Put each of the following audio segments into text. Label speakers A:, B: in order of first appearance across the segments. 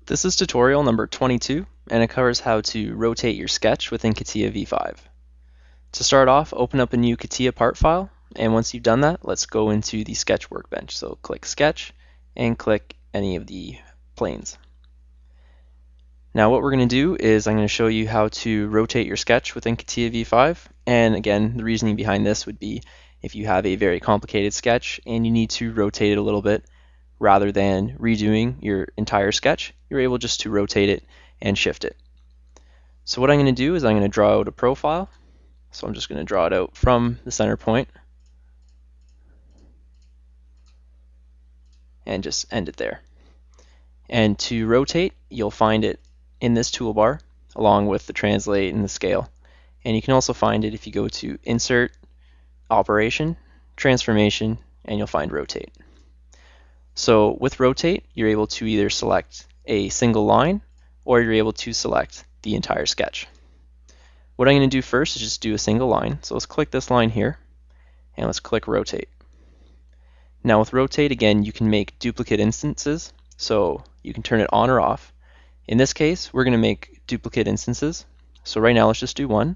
A: This is tutorial number 22, and it covers how to rotate your sketch within Catia V5. To start off, open up a new Catia part file, and once you've done that, let's go into the sketch workbench. So click Sketch and click any of the planes. Now what we're going to do is I'm going to show you how to rotate your sketch within Catia V5, and again, the reasoning behind this would be if you have a very complicated sketch and you need to rotate it a little bit, rather than redoing your entire sketch, you're able just to rotate it and shift it. So what I'm going to do is I'm going to draw out a profile. So I'm just going to draw it out from the center point and just end it there. And to rotate, you'll find it in this toolbar along with the translate and the scale. And you can also find it if you go to Insert, Operation, Transformation, and you'll find Rotate. So with rotate, you're able to either select a single line or you're able to select the entire sketch. What I'm going to do first is just do a single line. So let's click this line here and let's click rotate. Now with rotate, again, you can make duplicate instances. So you can turn it on or off. In this case, we're going to make duplicate instances. So right now, let's just do one.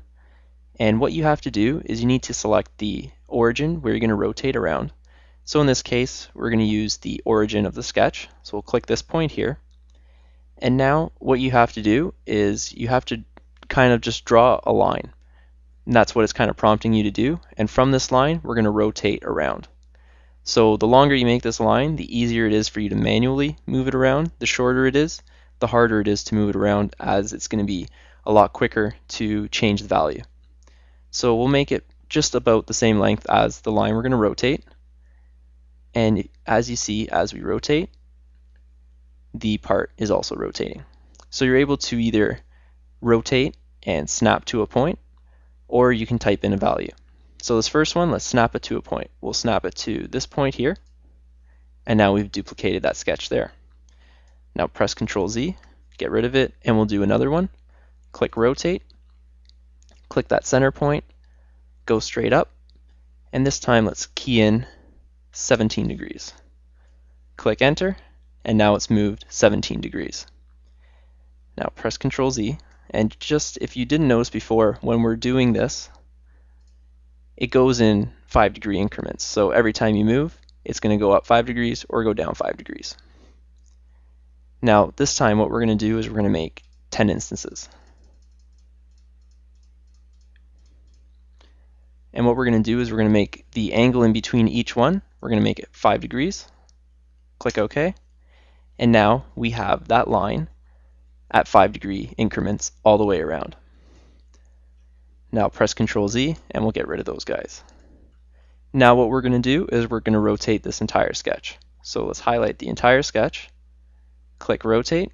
A: And what you have to do is you need to select the origin where you're going to rotate around. So in this case, we're going to use the origin of the sketch. So we'll click this point here. And now what you have to do is you have to kind of just draw a line. And that's what it's kind of prompting you to do. And from this line, we're going to rotate around. So the longer you make this line, the easier it is for you to manually move it around. The shorter it is, the harder it is to move it around, as it's going to be a lot quicker to change the value. So we'll make it just about the same length as the line we're going to rotate. And as you see, as we rotate, the part is also rotating. So you're able to either rotate and snap to a point, or you can type in a value. So this first one, let's snap it to a point. We'll snap it to this point here, and now we've duplicated that sketch there. Now press Ctrl Z, get rid of it, and we'll do another one. Click rotate, click that center point, go straight up, and this time let's key in 17 degrees. Click enter, and now it's moved 17 degrees. Now press Ctrl Z, and just if you didn't notice before, when we're doing this, it goes in 5-degree increments. So every time you move, it's going to go up 5 degrees or go down 5 degrees. Now this time what we're going to do is we're going to make 10 instances. And what we're going to do is we're going to make the angle in between each one, we're going to make it 5 degrees. Click OK. And now we have that line at 5-degree increments all the way around. Now press Ctrl Z and we'll get rid of those guys. Now what we're going to do is we're going to rotate this entire sketch. So let's highlight the entire sketch, click rotate,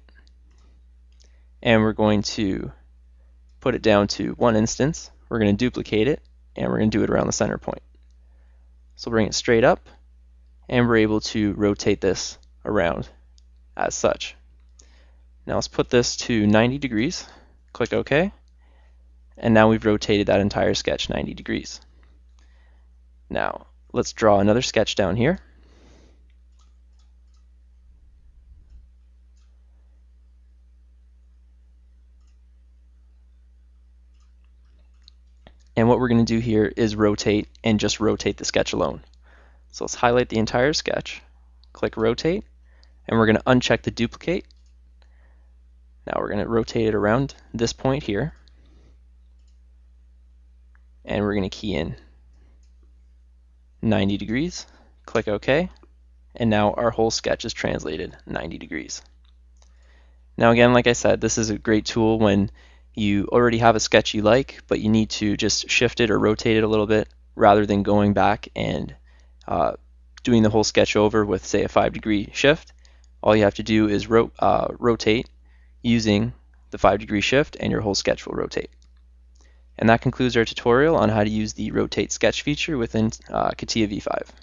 A: and we're going to put it down to one instance. We're going to duplicate it, and we're going to do it around the center point. So bring it straight up, and we're able to rotate this around as such. Now let's put this to 90 degrees, click OK, and now we've rotated that entire sketch 90 degrees. Now let's draw another sketch down here. And what we're going to do here is rotate and just rotate the sketch alone. So let's highlight the entire sketch, click rotate, and we're going to uncheck the duplicate. Now we're going to rotate it around this point here, and we're going to key in 90 degrees, click OK, and now our whole sketch is translated 90 degrees. Now again, like I said, this is a great tool when you already have a sketch you like, but you need to just shift it or rotate it a little bit rather than going back and doing the whole sketch over with, say, a 5-degree shift. All you have to do is rotate using the 5-degree shift, and your whole sketch will rotate. And that concludes our tutorial on how to use the rotate sketch feature within Catia V5.